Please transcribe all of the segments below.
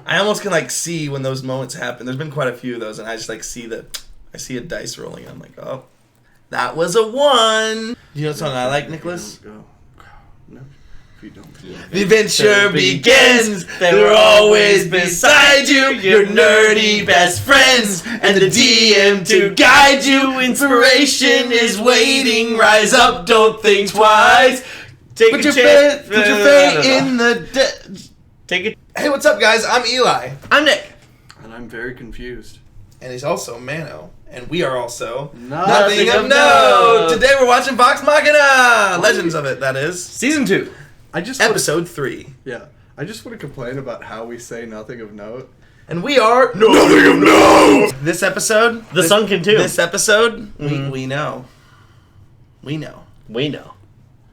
I almost can like see when those moments happen. There's been quite a few of those, and I just like see a dice rolling, and I'm like, oh, that was a 1. You know what song I like, Nicholas? No. The adventure begins. They're always beside you, your nerdy best friends, and the DM to guide you. Inspiration is waiting. Rise up, don't think twice. Put your faith in the. Take it. Hey, what's up, guys? I'm Eli. I'm Nick. And I'm very confused. And he's also Mano. And we are also Nothing of Note. Today we're watching Vox Machina. Legends of it, that is. Season 2. Episode 3. Yeah. I just want to complain about how we say nothing of note. And we are Nothing of Note. This episode. The Sunken 2. This episode, we know. We know. We know.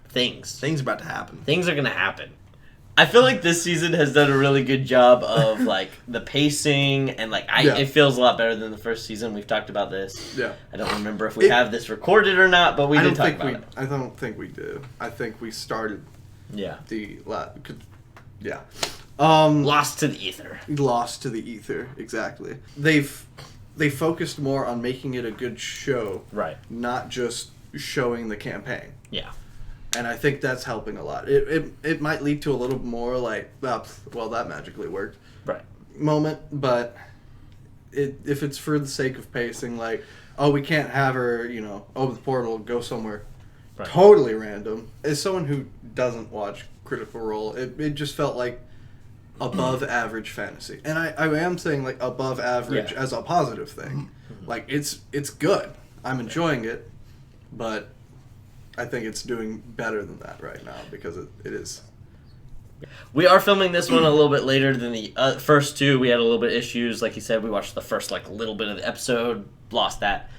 Things. Things are about to happen. Things are going to happen. I feel like this season has done a really good job of like the pacing and like it feels a lot better than the first season. We've talked about this. Yeah. I don't remember if we have this recorded or not, but we did talk about it. I don't think we do. I think we started Lost to the ether. Lost to the ether, exactly. They focused more on making it a good show. Right. Not just showing the campaign. Yeah. And I think that's helping a lot. It might lead to a little more like, well, that magically worked. Right. Moment, but if it's for the sake of pacing, like, oh, we can't have her, open the portal, go somewhere totally random. As someone who doesn't watch Critical Role, it just felt like above average fantasy. And I am saying like above average as a positive thing. Like it's good. I'm enjoying it, but I think it's doing better than that right now because it is. We are filming this one a little bit later than the first two. We had a little bit of issues. Like you said, we watched the first little bit of the episode, lost that.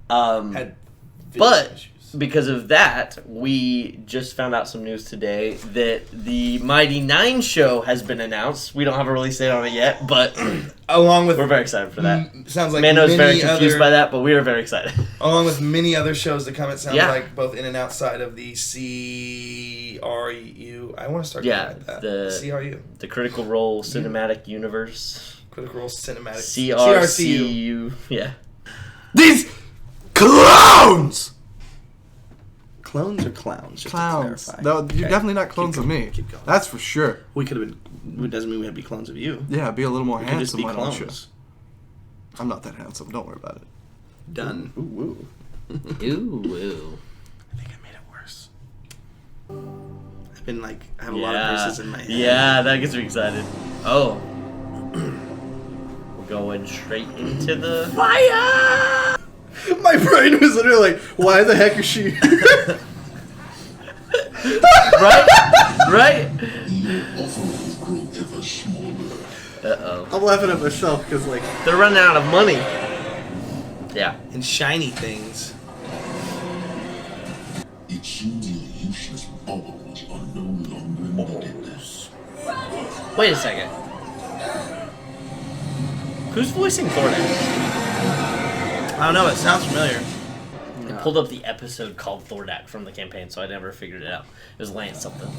But issues. Because of that, we just found out some news today that the Mighty Nine show has been announced. We don't have a release date on it yet, but we're very excited for that. Sounds like Mano's very confused by that, but we are very excited. Along with many other shows to come, it sounds like both in and outside of the CRU. I want to start calling it that. The CRU. The Critical Role Cinematic Universe. Critical Role Cinematic. CRCU. Yeah. These clones! Clones or clowns? Just clowns. No, you're definitely not clones of me. That's for sure. We could have been. It doesn't mean we had to be clones of you. Yeah, be a little more handsome. Just be clones. I'm not that handsome. Don't worry about it. Done. Ooh, ooh. Ooh, ooh. I think I made it worse. I have a lot of verses in my head. Yeah, that gets me excited. Oh. We're going straight into the fire! My brain was literally like, why the heck is she? Right? Uh-oh. I'm laughing at myself because, like... They're running out of money. Yeah. And shiny things. It seems your useless bubbles are no longer needed. Wait a second. Who's voicing Thordak? I don't know, it sounds familiar. I pulled up the episode called Thordak from the campaign, so I never figured it out. It was Lance something.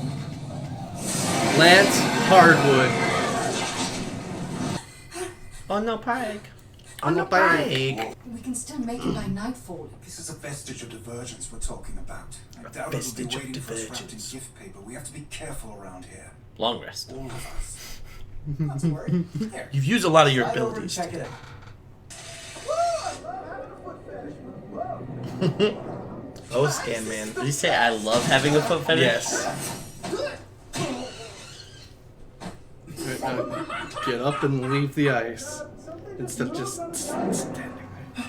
Lance Hardwood. On the pike. On the pike. We can still make it by nightfall. This is a vestige of divergence we're talking about. I doubt it'll be waiting for us wrapped in gift paper. We have to be careful around here. Long rest. All of us. Not to worry. Here. You've used a lot of your abilities. Check it out. Oh, Scan Man. Did you say I love having a foot fetish? Yes. Get up and leave the ice instead of just standing there.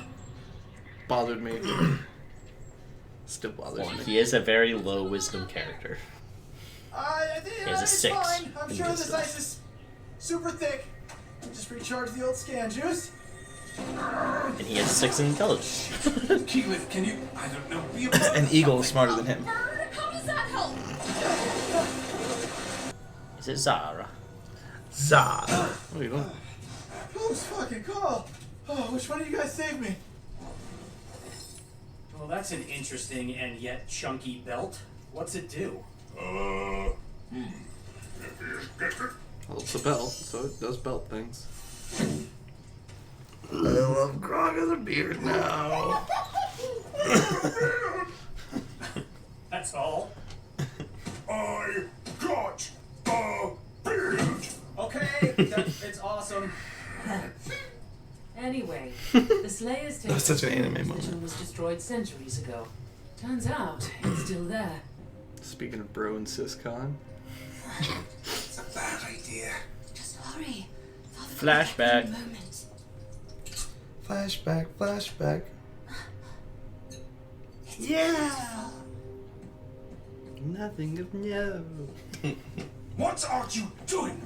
Bothered me. Still bothers me. He is a very low wisdom character. He has a 6. I'm sure this ice is super thick. Just recharge the old scan juice. And he has 6 in intelligence. Keyleth, can you... I don't know. Be An eagle is smarter than him. How does that help? Is it Zara? Zara. What are you doing? Who's fucking call? Oh, which one of you guys saved me? Well, that's an interesting and yet chunky belt. What's it do? Well, it's a belt, so it does belt things. I love Grog as a beard now. That's all. I got a beard. Okay, it's awesome. Anyway, the Slayer's That was such an anime moment. position was destroyed centuries ago. Turns out it's still there. Speaking of bro and siscon. It's a bad idea. Just hurry. Father will Flashback. be back in a moment. Flashback, flashback. Yeah. Nothing of no. What are you doing?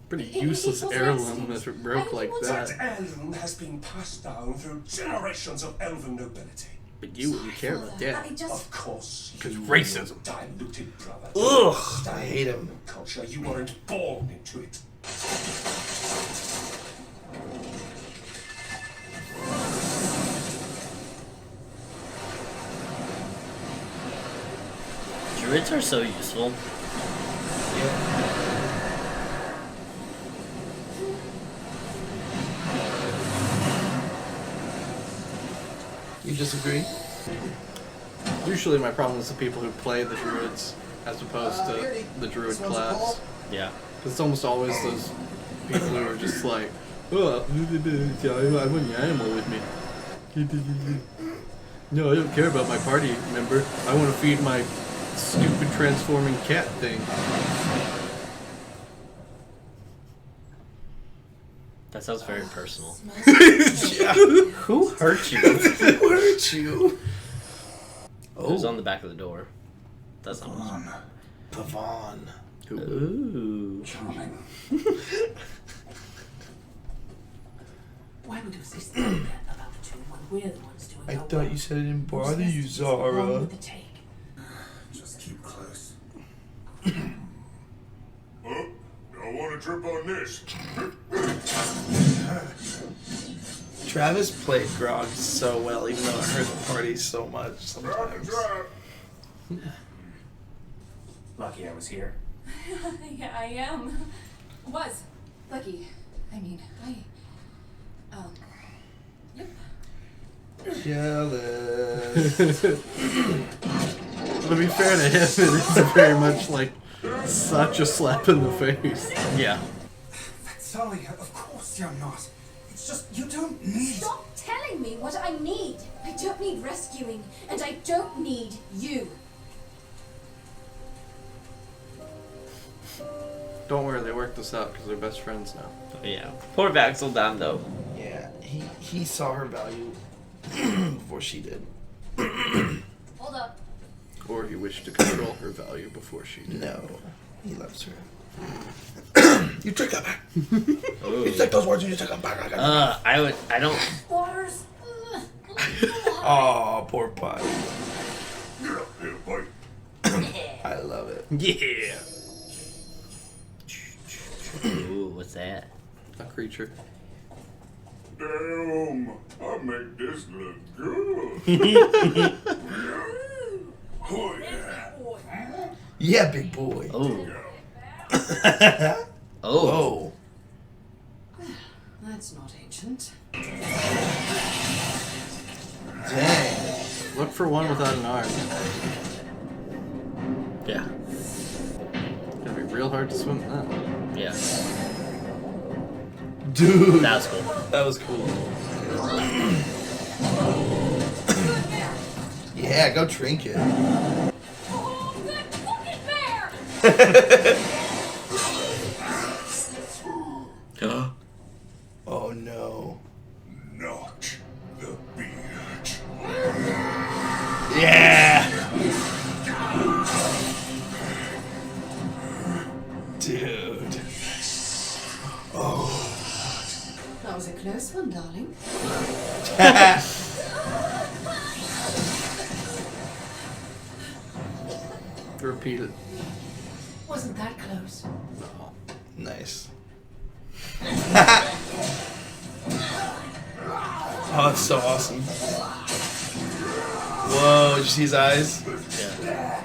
Pretty useless heirloom if it broke like That that. heirloom has been passed down through generations of elven nobility. But you wouldn't care about that. I just. Of course. 'Cause you racism. Diluted brother. Ugh, I hate him. Culture, you weren't born into it. Druids are so useful. You disagree? Usually my problem is the people who play the druids as opposed to the druid class. Yeah. Because it's almost always those people who are just like, oh, I want an animal with me. No, I don't care about my party member. I want to feed my stupid transforming cat thing. That sounds very personal. Yeah. Who hurt you? Who hurt you? Who's on the back of the door? That's not one. Pavon. Ooh. Charming. Why would you say something about the two when we're the ones doing I our thought work? you said it didn't Who's bother best you, to get along Zara. with the take? Just keep close. I want to trip on this. Travis played Grog so well, even though I heard the party so much sometimes. Lucky I was here. Yeah, I am. Was. Lucky. I mean, Yep. Jealous. To be fair to him, it is very much like such a slap in the face. Yeah. Sorry, of course you're not. It's just you don't need. Stop telling me what I need. I don't need rescuing, and I don't need you. Don't worry, they worked this out because they're best friends now. Yeah. Poor Vaxel Dam though. Yeah, he saw her value before she did. Hold up. Or he wished to control her value before she did. No, he loves her. You take that back. You take those words and you take them back. I don't. Waters. Oh, poor Pie. Get up here, boy. I love it. Yeah. Ooh, what's that? A creature. Damn, I make this look good. Oh, yeah. Yeah, big boy. Oh. Oh. Oh. That's not ancient. Dang. Look for one without an arm. Yeah. It's gonna be real hard to swim that. Yeah. Dude. That was cool. That was cool. Yeah, go drink it. Oh, good fucking bear! Oh no. Not the beard. Yeah. Dude. Oh. That was a close one, darling. Repeat it. Wasn't that close? Nice. Oh, it's so awesome. Whoa, did you see his eyes? Yeah.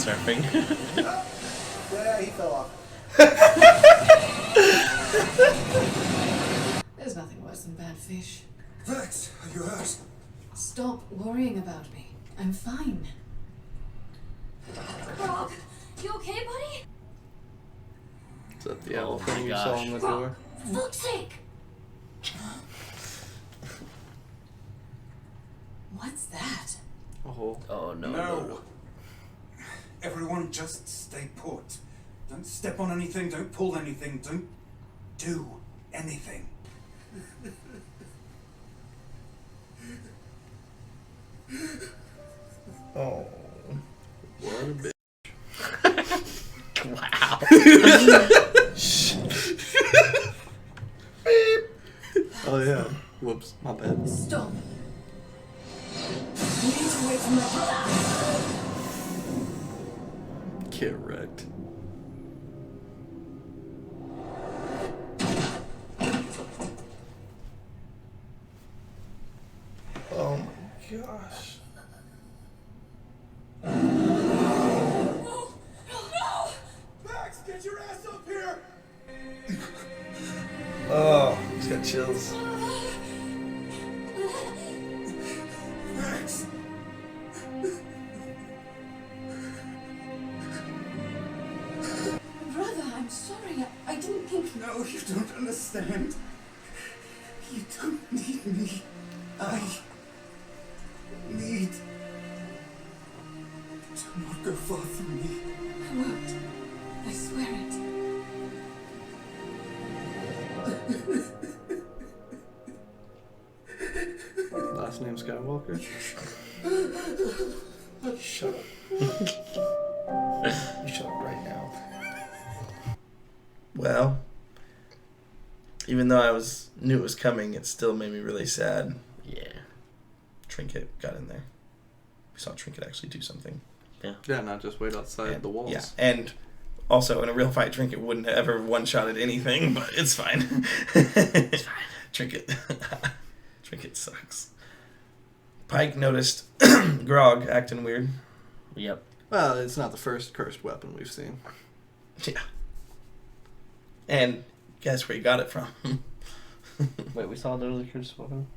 surfing. Yeah, he fell off. There's nothing worse than bad fish. Vex, are you hurt? Stop worrying about me. I'm fine. Rob, you okay, buddy? Is that the Oh elephant my you gosh. saw on the door? For fuck's sake! What's that? A hole. Oh no. No. Everyone just stay put. Don't step on anything, don't pull anything, don't do anything. Oh. What a bitch. Wow. Oh yeah. Whoops, my bad. Stop. You need to wait for my brother. Get wrecked. Oh my gosh. Max, get your ass up here! Oh, he's got chills. Vex! Brother, I'm sorry. I didn't think. No, you don't understand. You don't need me. I need. Do not go far from me. I won't. I swear it. Last name Skywalker? Shut up. You shut up right now. Well, even though knew it was coming, it still made me really sad. Yeah. Trinket got in there. We saw Trinket actually do something. Yeah, not just wait outside And- the walls. Yeah, and also in a real fight, Trinket wouldn't have ever one-shotted anything, but it's fine. It's fine. Trinket. Trinket sucks. Pike noticed Grog acting weird. Yep. Well, it's not the first cursed weapon we've seen. Yeah. And guess where he got it from? Wait, we saw another curse weapon?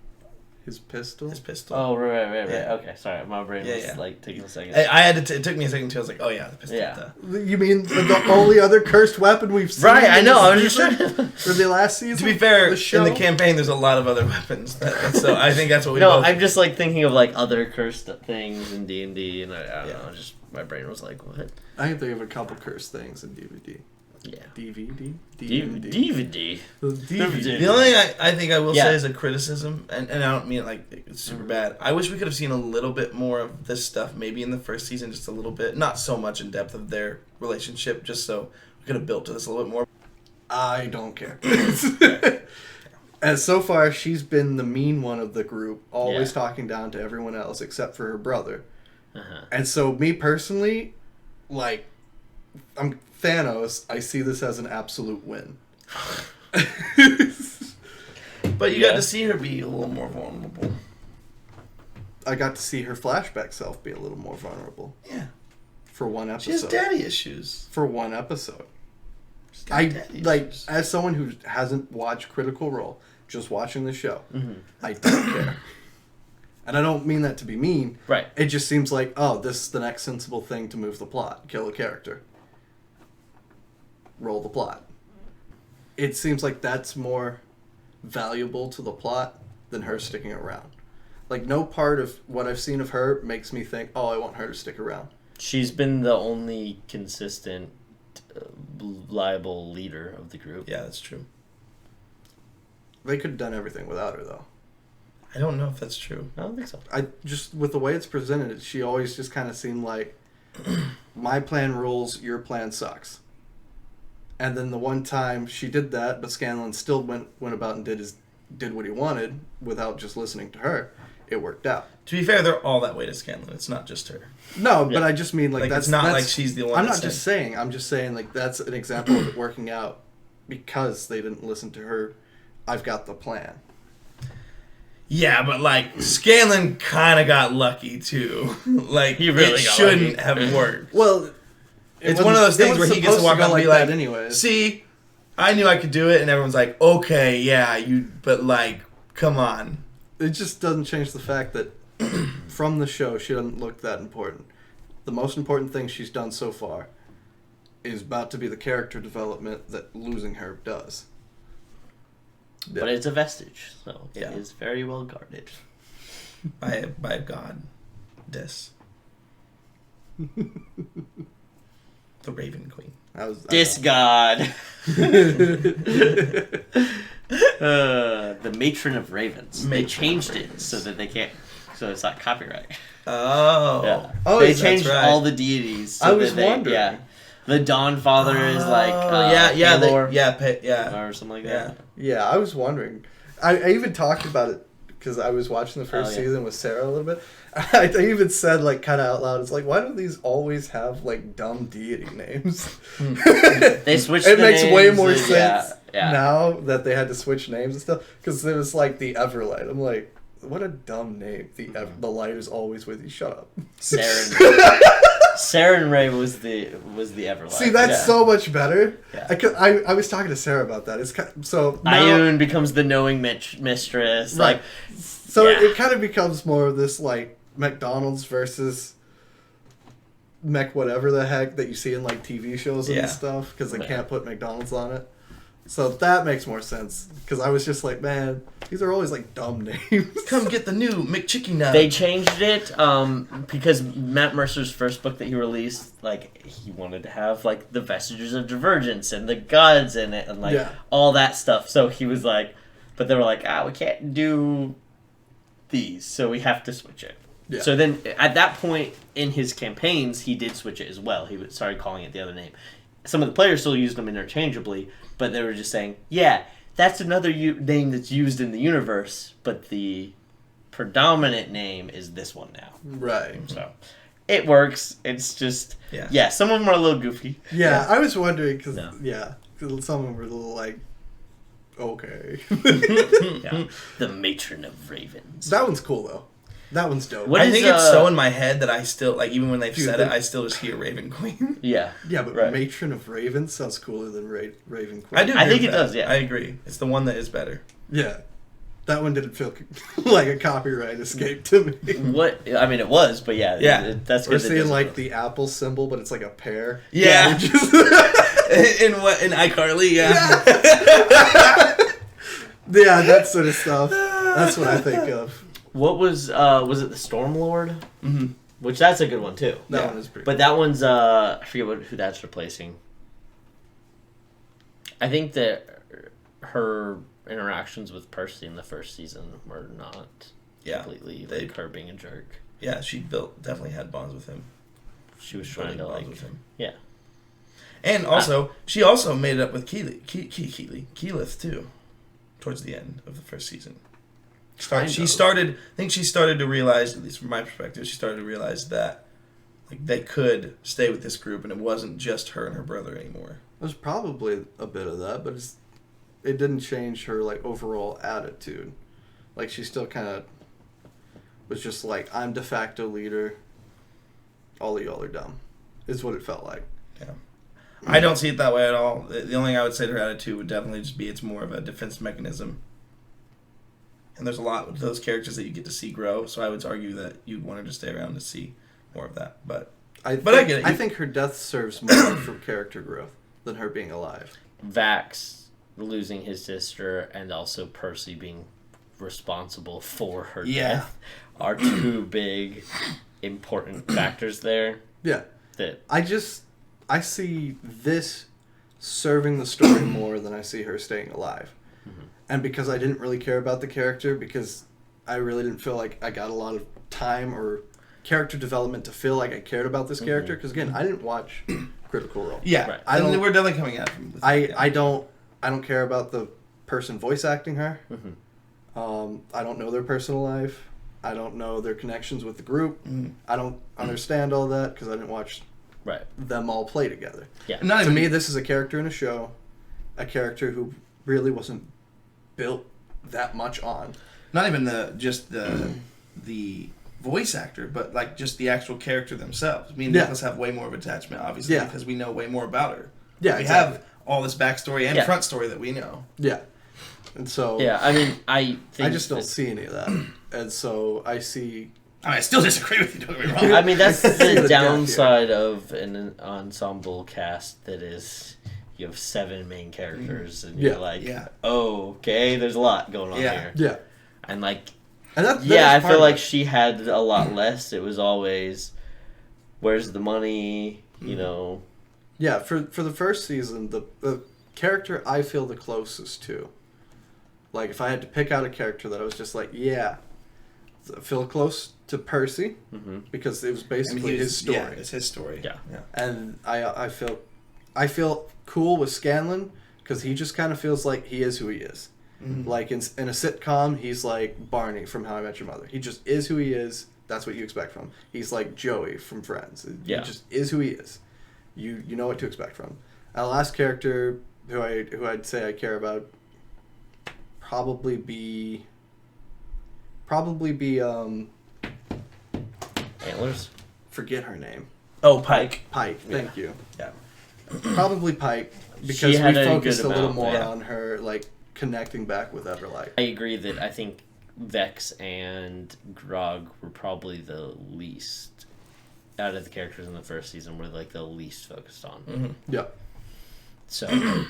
His pistol? His pistol. Oh, right. Yeah. Okay, sorry. My brain Yeah, was yeah. like taking a second. I had to. It took me a second too. I was like, oh yeah, the pistol. Yeah. You mean the only other cursed weapon we've seen? Right, I in know. this I was just season? trying For the last season? To be fair, The show? in the campaign, there's a lot of other weapons. So I think that's what we. No, both... I'm just like thinking of like other cursed things in D&D, and I don't Yeah. know. Just my brain was like, what? I can think of a couple cursed things in DVD. Yeah. DVD? DVD. The only thing I think I will Yeah. say is a criticism, and I don't mean it like it's super bad. I wish we could have seen a little bit more of this stuff, maybe in the first season, just a little bit. Not so much in depth of their relationship, just so we could have built to this a little bit more. I don't care. And so far, she's been the mean one of the group, always Yeah. talking down to everyone else except for her brother. Uh-huh. And so, me personally, like, I'm Thanos. I see this as an absolute win. But you Yeah. got to see her be a little more vulnerable. I got to see her flashback self be a little more vulnerable Yeah. for one episode. She has daddy issues. For one episode. She's got I daddy like issues. as someone who hasn't watched Critical Role, just watching the show. Mm-hmm. I don't care. And I don't mean that to be mean. Right. It just seems like, oh, this is the next sensible thing to move the plot. Kill a character. Roll the plot. It seems like that's more valuable to the plot than her sticking around. Like, no part of what I've seen of her makes me think, oh, I want her to stick around. She's been the only consistent, reliable leader of the group. Yeah, that's true. They could have done everything without her, though. I don't know if that's true. I don't think so. I just, with the way it's presented, she always just kind of seemed like, my plan rules, your plan sucks. And then the one time she did that, but Scanlan still went about and did what he wanted without just listening to her, it worked out. To be fair, they're all that way to Scanlan. It's not just her. No, but Yeah. I just mean like It's not like she's the one. I'm that's not just saying. I'm just saying like that's an example of it working out because they didn't listen to her. I've got the plan. Yeah, but like Scanlan kind of got lucky too. Like He really it got shouldn't lucky. have worked. Well, It's one of those things where he gets to walk go up and be that like, anyways. "See, I knew I could do it," and everyone's like, "Okay, yeah, but like, come on." It just doesn't change the fact that from the show, she doesn't look that important. The most important thing she's done so far is about to be the character development that losing her does. But it's a vestige, so it Yeah. is very well guarded. By God, this the Raven Queen. This god. The matron of ravens. They changed it so that they can't. So it's not copyright. Oh, Yeah. Oh, They that's changed right. all the deities. So I was that they, wondering. Yeah. The Dawn Father is like Palor. Palor, or something like that. Yeah, I was wondering. I even talked about it because I was watching the first season with Sarah a little bit. I even said, like, kind of out loud, it's like, why do these always have, like, dumb deity names? They switched It the makes way names more and- sense yeah. now that they had to switch names and stuff. Because there was, like, the Everlight. I'm like, what a dumb name. The light is always with you. Shut up. Saren Ray was the Everlight. See, that's so much better. Yeah. I was talking to Sarah about that. It's so now, Ayun becomes the knowing mistress. right. Like, So yeah. it kind of becomes more of this like McDonald's versus Mech whatever the heck that you see in like TV shows and stuff because they can't put McDonald's on it. So that makes more sense because I was just like, man, these are always like dumb names. Come get the new McChicken nugget. They changed it because Matt Mercer's first book that he released, like, he wanted to have, like, the vestiges of divergence and the gods in it and, like, all that stuff. So he was like, but they were like, we can't do these, so we have to switch it. Yeah. So then at that point in his campaigns, he did switch it as well. He started calling it the other name. Some of the players still used them interchangeably, but they were just saying, yeah, that's another name that's used in the universe, but the predominant name is this one now. Right. So it works. It's just, some of them are a little goofy. Yeah, I was wondering because, some of them were a little like, okay. The Matron of Ravens. That one's cool, though. That one's dope. I think it's so in my head that I still, like, even when they've said it, I still just hear Raven Queen. Yeah, but Matron of Ravens sounds cooler than Raven Queen. I do. I think it does. Yeah, I agree. It's the one that is better. Yeah, that one didn't feel like a copyright escape to me. What I mean, it was, but that's good. We're seeing like the apple symbol, but it's like a pear. Yeah. in iCarly, yeah, that sort of stuff. That's what I think of. What was it the Stormlord? Mm-hmm. Which that's a good one too. That one is pretty. But that one's I forget who that's replacing. I think that her interactions with Percy in the first season were not completely like her being a jerk. Yeah, she definitely had bonds with him. She was trying to like with him. Yeah. And also, she also made it up with Keyleth too, towards the end of the first season. I think she started to realize, at least from my perspective, she started to realize that like they could stay with this group and it wasn't just her and her brother anymore. There's probably a bit of that, but it didn't change her like overall attitude. Like she still kind of was just like, I'm de facto leader. All of y'all are dumb, is what it felt like. Yeah. I don't see it that way at all. The only thing I would say to her attitude would definitely just be it's more of a defense mechanism. And there's a lot of those characters that you get to see grow, so I would argue that you'd want her to stay around to see more of that. But I get it. I think her death serves more for character growth than her being alive. Vax losing his sister and also Percy being responsible for her death are two big important factors there. Yeah. That I see this serving the story more than I see her staying alive. Mm-hmm. And because I didn't really care about the character, because I really didn't feel like I got a lot of time or character development to feel like I cared about this character. Because again, I didn't watch Critical Role. Yeah, right. We're definitely coming at it. I don't care about the person voice acting her. Mm-hmm. I don't know their personal life. I don't know their connections with the group. Mm-hmm. I don't understand all that because I didn't watch them all play together. Yeah. To me, this is a character in a show, a character who really wasn't built that much on. Not even the voice actor, but like just the actual character themselves. Me and Yeah. Nicholas have way more of attachment, obviously, Yeah. because we know way more about her. Yeah, we exactly. have all this backstory and Yeah. front story that we know. Yeah. And so Yeah, I mean, I think I just don't that- see any of that. And so I see I mean, I still disagree with you. Don't get me wrong. I mean, that's I see the the downside of an ensemble cast that is you have 7 main characters, and you're Yeah. like, Yeah. oh, okay, there's a lot going on Yeah. here. Yeah. And like, And that yeah, I is part feel of like it. she had a lot less. It was always, where's the money? You know. Yeah, for the first season, the character I feel the closest to, like if I had to pick out a character that I was just like, yeah, I feel close to Percy because it was basically his story. Yeah, it's his story. Yeah. And I feel cool with Scanlan because he just kind of feels like he is who he is. Like in a sitcom, he's like Barney from How I Met Your Mother. He just is who he is. That's what you expect from him. He's like Joey from Friends. Yeah. He just is who he is. You know what to expect from him. And the last character who I'd say I care about probably be Antlers. forget her name. Oh, Pike. Pike. Thank you. Yeah. Probably Pike because She we had a focused good a little amount, more yeah. on her like connecting back with Everlight. I agree that I think Vex and Grog were probably the least out of the characters in the first season. Were like the least focused on. Yeah. So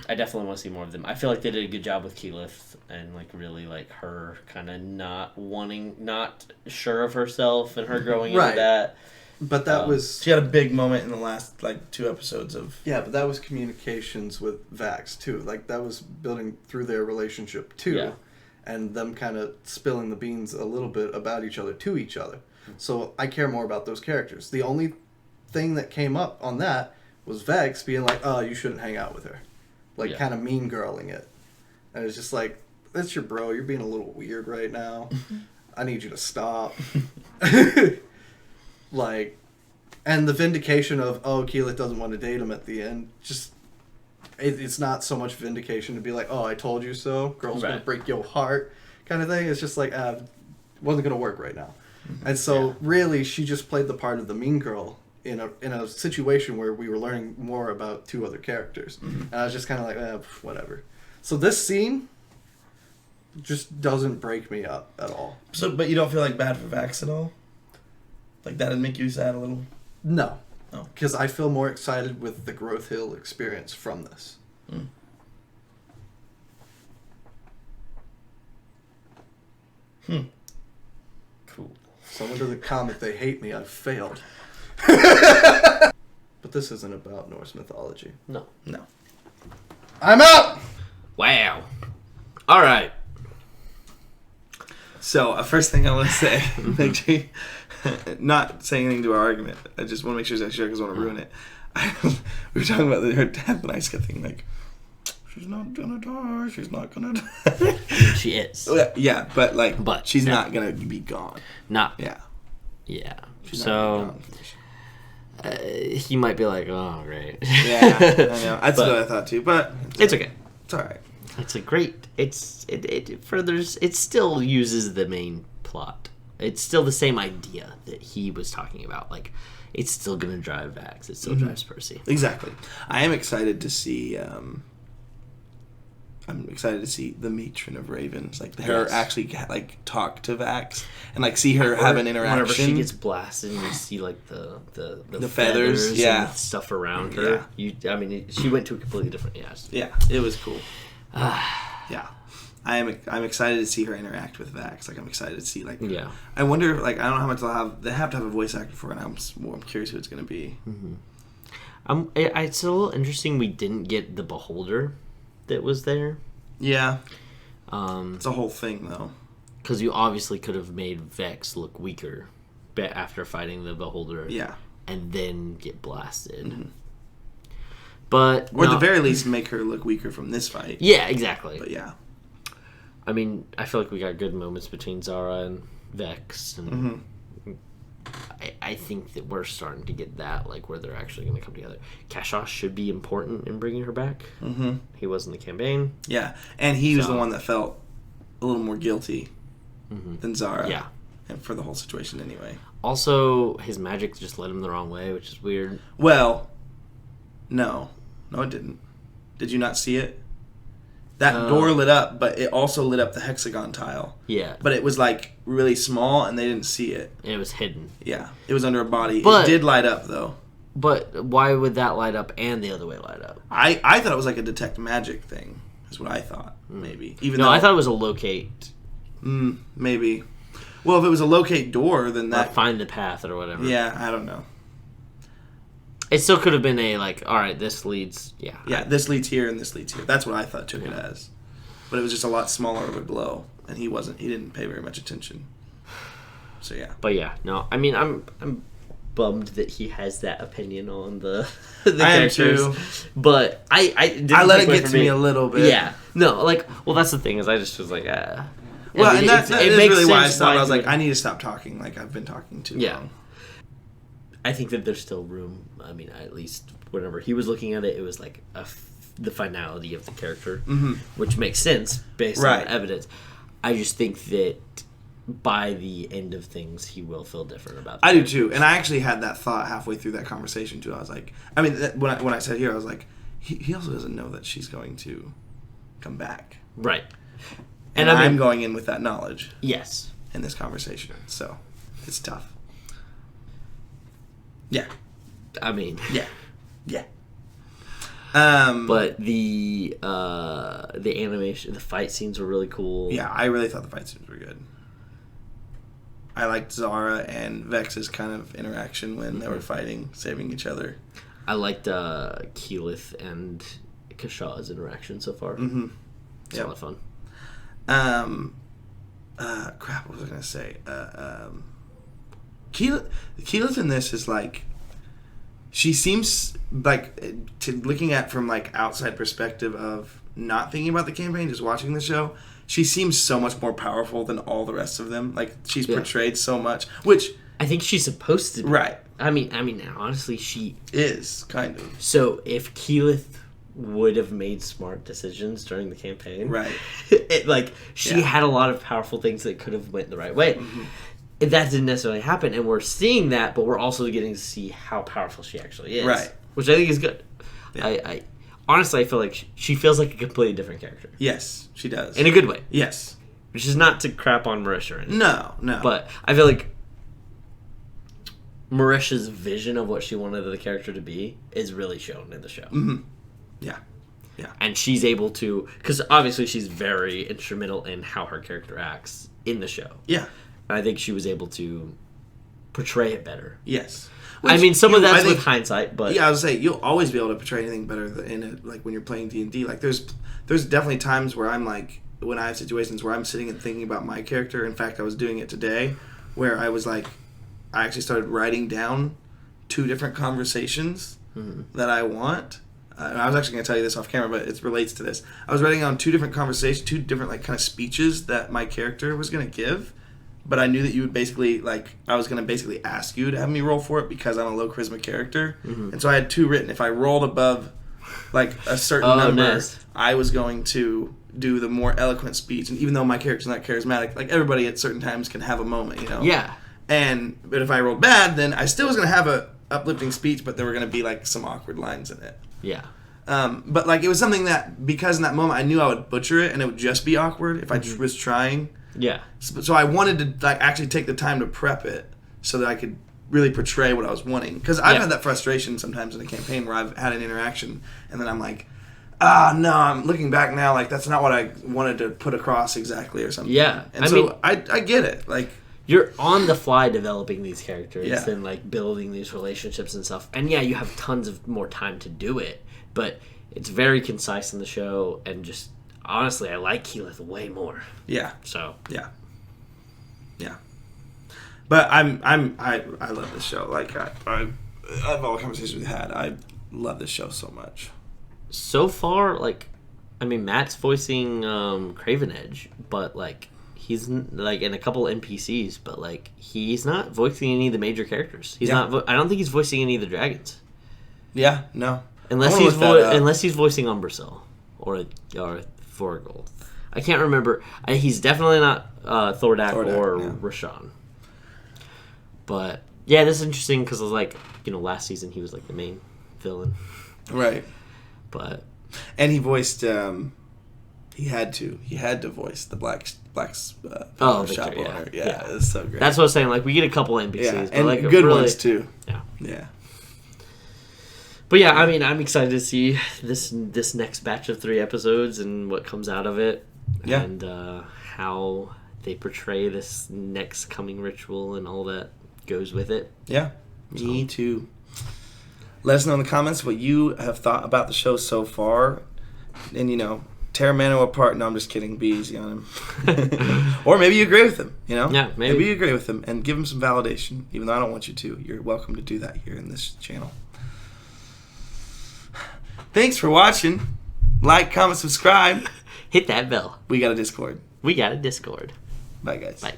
I definitely want to see more of them. I feel like they did a good job with Keyleth and like really like her kind of not sure of herself and her growing Right. into that. But that was She had a big moment in the last like 2 episodes of. yeah, but that was communications with Vax too. Like that was building through their relationship too, Yeah. and them kind of spilling the beans a little bit about each other to each other. So I care more about those characters. The only thing that came up on that was Vex being like, "Oh, you shouldn't hang out with her," like Yeah. kind of mean girling it, and it's just like, "That's your bro. You're being a little weird right now. I need you to stop." Like, and the vindication of, oh, Keyleth doesn't want to date him at the end, just, it's not so much vindication to be like, oh, I told you so, girl's going to Right. break your heart, kind of thing. It's just like, wasn't going to work right now. And so, really, she just played the part of the mean girl in a situation where we were learning more about 2 other characters. And I was just kind of like, whatever. So this scene just doesn't break me up at all. So, but you don't feel like bad for Vax at all? Like that'd make you sad a little? No. Oh. Because I feel more excited with the Growth Hill experience from this. Cool. Someone doesn't comment they hate me, I've failed. But this isn't about Norse mythology. No. No. I'm out! Wow. All right. So, first thing I want to say, make sure you, not saying anything to our argument. I just want to make sure because I want to ruin it. We were talking about her death, and I just kept thinking, like, she's not gonna die, she's not gonna die. She is. Yeah, but, like, But she's no. not gonna be gone. Not. Yeah. Yeah. She's not So gonna be gone. he might be like, oh, great. Yeah, I know. That's But what I thought, too, but... It's okay. It's alright. It's a great. It furthers. It still uses the main plot. It's still the same idea that he was talking about. Like, it's still gonna drive Vax. It still drives Percy. Exactly. I am excited to see... I'm excited to see the matron of Ravens, like her Yes. actually like talk to Vax and like see her have an interaction. Whenever she gets blasted, and you see like the feathers, yeah. and stuff around her. She went to a completely different. Yeah, it was cool. Yeah, I'm excited to see her interact with Vax. Like I'm excited to see like. Yeah. I I wonder like I don't know how much they'll have. They have to have a voice actor for it. I'm curious who it's gonna be. It's a little interesting. We didn't get the Beholder that was there. Yeah. It's a whole thing though. Because you obviously could have made Vex look weaker after fighting the Beholder. Yeah. And then get blasted. But Or at the very least make her look weaker from this fight. Yeah, exactly. But yeah. I mean, I feel like we got good moments between Zara and Vex, and I think that we're starting to get that, like, where they're actually going to come together. Kashaw should be important in bringing her back. Mm-hmm. He was in the campaign. Yeah, and he was the one that felt a little more guilty than Zara. Yeah. and for the whole situation anyway. Also, his magic just led him the wrong way, which is weird. Well, no, it didn't. Did you not see it? That door lit up, but it also lit up the hexagon tile. Yeah. But it was like really small, and they didn't see it. And it was hidden. Yeah, it was under a body. But, it did light up, though. But why would that light up and the other way light up? I thought it was like a detect magic thing. Is what I thought, maybe. Even no, though I thought it was a locate. Maybe. Well, if it was a locate door, then that... Or find the path or whatever. Yeah, I don't know. It still could have been a, like, alright, this leads... Yeah. Yeah, this leads here and this leads here. That's what I thought took it as. But it was just a lot smaller of a glow. And he didn't pay very much attention. So, yeah. But, yeah, no. I mean, I'm bummed that he has that opinion on the I characters. am too. But I let it get to me a little bit. Yeah. No, like, well, that's the thing, is I just was like, Well, I mean, and that is makes really why I sense stopped. I was like, I need to stop talking. Like, I've been talking too long. I think that there's still room. I mean, at least whenever he was looking at it, it was like the finality of the character, which makes sense based on the evidence. I just think that by the end of things, he will feel different about that. I do too. And I actually had that thought halfway through that conversation too. I was like, I mean, when I said here, I was like, he also doesn't know that she's going to come back. Right. And I'm going in with that knowledge. Yes. In this conversation. So, it's tough. Yeah. I mean. Yeah. Yeah. But the animation, the fight scenes were really cool. Yeah, I really thought the fight scenes were good. I liked Zara and Vex's kind of interaction when they were fighting, saving each other. I liked Keyleth and Kashaw's interaction so far. Mm-hmm. It's a lot of fun. Crap, what was I going to say? Keyleth in this is like, she seems like, looking at from like outside perspective of not thinking about the campaign, just watching the show, she seems so much more powerful than all the rest of them. Like, she's portrayed so much, which I think she's supposed to be. Right. I mean, honestly, she is kind of. So if Keyleth would have made smart decisions during the campaign, right? She had a lot of powerful things that could have went the right way. Mm-hmm. That didn't necessarily happen, and we're seeing that, but we're also getting to see how powerful she actually is, right? Which I think is good. Yeah. I honestly, I feel like she feels like a completely different character. Yes, she does. In a good way. Yes. Which is not to crap on Marisha or anything. No. But I feel like Marisha's vision of what she wanted the character to be is really shown in the show. Mm-hmm. Yeah. Yeah. And she's able to... Because obviously she's very instrumental in how her character acts in the show. Yeah. And I think she was able to portray it better. Yes. Which, I mean, some of that's with hindsight, but... Yeah, I was going to say, you'll always be able to portray anything better in it, like, when you're playing D&D. Like, there's definitely times where I'm, like, when I have situations where I'm sitting and thinking about my character. In fact, I was doing it today, where I was, like, I actually started writing down 2 different conversations that I want. I was actually going to tell you this off camera, but it relates to this. I was writing down 2 different conversations, 2 different, like, kind of speeches that my character was going to give. But I knew that you would basically, like, I was going to basically ask you to have me roll for it because I'm a low charisma character. Mm-hmm. And so I had 2 written. If I rolled above, like, a certain number, I was going to do the more eloquent speech. And even though my character's not charismatic, like, everybody at certain times can have a moment, you know? Yeah. But if I rolled bad, then I still was going to have a uplifting speech, but there were going to be, like, some awkward lines in it. Yeah. But, like, it was something that, because in that moment I knew I would butcher it and it would just be awkward if I was trying. Yeah. So I wanted to, like, actually take the time to prep it so that I could really portray what I was wanting. Because I've had that frustration sometimes in a campaign where I've had an interaction and then I'm like, no, I'm looking back now, like, that's not what I wanted to put across exactly or something. Yeah. And I get it. Like, you're on the fly developing these characters and, like, building these relationships and stuff. And, yeah, you have tons of more time to do it. But it's very concise in the show and just... Honestly, I like Keyleth way more. Yeah. So. Yeah. Yeah. But I love this show. Like, out of all the conversations we had, I love this show so much. So far, like, I mean, Matt's voicing Craven Edge, but, like, he's, like, in a couple NPCs, but, like, he's not voicing any of the major characters. He's not. I don't think he's voicing any of the dragons. Yeah, no. Unless he's voicing Umbrasyl or Thorgal. I can't remember. He's definitely not Thordak or Rashawn. But yeah, this is interesting because like last season he was like the main villain, right? But and he voiced he had to voice the black shop owner. Yeah, it's so great. That's what I was saying. Like we get a couple NPCs, but and like good really, ones too. Yeah. But yeah, I mean, I'm excited to see this next batch of 3 episodes and what comes out of it, and how they portray this next coming ritual and all that goes with it. Yeah, me too. Let us know in the comments what you have thought about the show so far, and tear Mano apart. No, I'm just kidding. Be easy on him. Or maybe you agree with him. Yeah, maybe you agree with him and give him some validation, even though I don't want you to. You're welcome to do that here in this channel. Thanks for watching. Like, comment, subscribe. Hit that bell. We got a Discord. Bye, guys. Bye.